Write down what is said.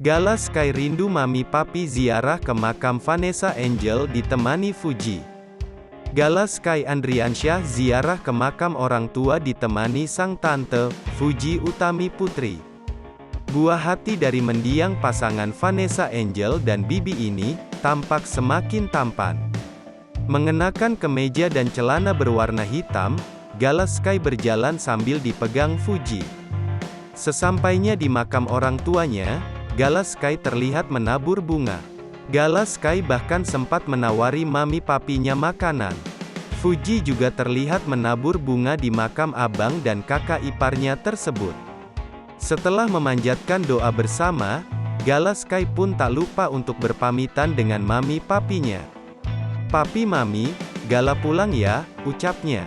Gala Sky rindu mami papi ziarah ke makam Vanessa Angel ditemani Fuji. Gala Sky Andriansyah ziarah ke makam orang tua ditemani sang tante, Fuji Utami Putri. Buah hati dari mendiang pasangan Vanessa Angel dan Bibi ini, tampak semakin tampan. Mengenakan kemeja dan celana berwarna hitam, Gala Sky berjalan sambil dipegang Fuji. Sesampainya di makam orang tuanya, Gala Sky terlihat menabur bunga. Gala Sky bahkan sempat menawari mami papinya makanan. Fuji juga terlihat menabur bunga di makam abang dan kakak iparnya tersebut. Setelah memanjatkan doa bersama, Gala Sky pun tak lupa untuk berpamitan dengan mami papinya. "Papi mami, Gala pulang ya," ucapnya.